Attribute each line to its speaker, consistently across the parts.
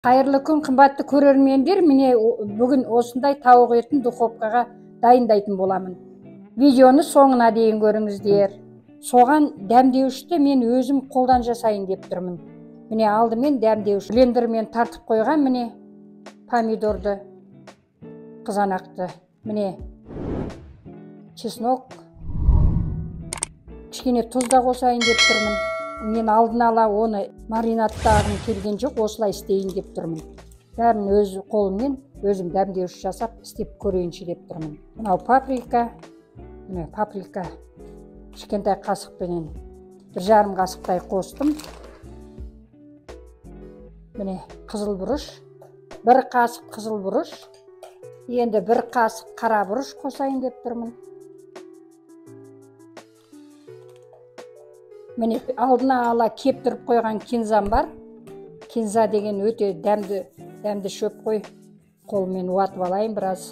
Speaker 1: Қайырлы күн, қымбатты көрермендер. Міне бүгін осындай тауық етін духовкаға дайындайтын боламын. Видеоны соңына дейін көріңіздер. Соған дәмдеуішті мен өзім қолдан жасайын деп тұрмын. Міне алдымен дәмдеуіш блендермен тартып қойған, міне помидорды, қызанақты, міне чеснок, кішкене тұз да қосайын деп тұрмын. Мен алдын ала оны маринадтағым келген жоқ, осылай істейін деп тұрмын. Бәрін өз қолыммен өзім дәмдеуіш жасап істеп көрейінші деп тұрмын. Мынау паприка, міне паприка кішкентай қасықпенен 1,5 қасықтай қостым. Міне қызыл бұрыш, 1 қасық қызыл бұрыш, енді 1 қасық қара бұрыш қосайын деп тұрмын. Міне алдына ала кептіріп қойған кинзам бар. Кинза деген өте дәмді шөп қой. Қолмен уатып алайын біраз.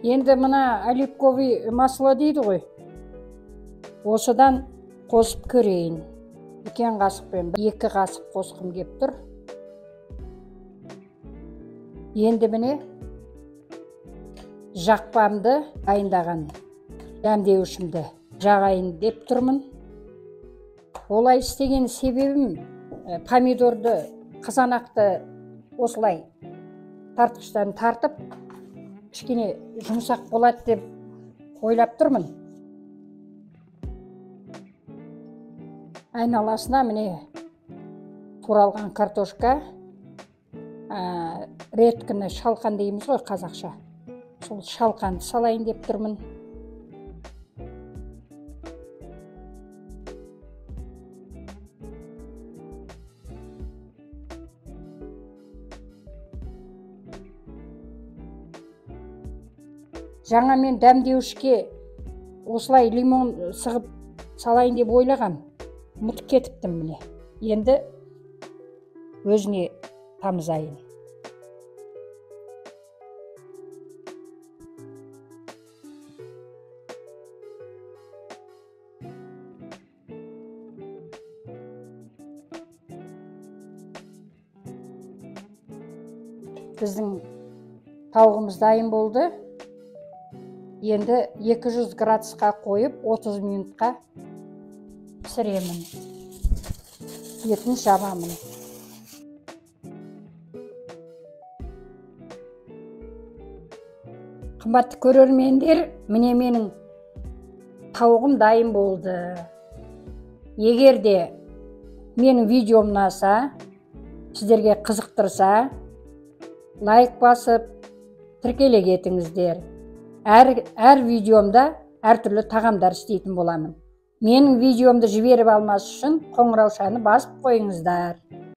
Speaker 1: Енді мына оливковый масло дейді ғой. Осыдан қосып көрейін. 2 қасықпен 2 қасық қосқым кеп тұр. Енді міне жақпамды дайындаған дәмдеуішімді жағайын деп тұрмын. Олай істеген себебім помидорды, қызанақты осылай тартқыштан тартып, кішкене жұмсақ болады деп ойлап тұрмын. Айналасына міне туралған картошка, редкіні шалқан дейміз ғой қазақша. Сол шалқанды салайын деп тұрмын. Жаңа мен дәмдеуішке осылай лимон сығып салайын деп ойлағам. Мұтып кетіптім міне. Енді өзіне тамызайын. Біздің тауығымыз дайын болды. Енді 200 градусқа қойып 30 минутқа пісіремін. Етін жабамын. Қымбатты көрермендер, міне менің тауығым дайын болды. Егер де менің видеом ұнаса, сіздерге қызықтырса, лайк басып, тіркеле кетіңіздер. Әр видеомда әртүрлі тағамдар істейтін боламын. Менің видеомды жіберіп алмас үшін қоңыраушаны басып қойыңыздар.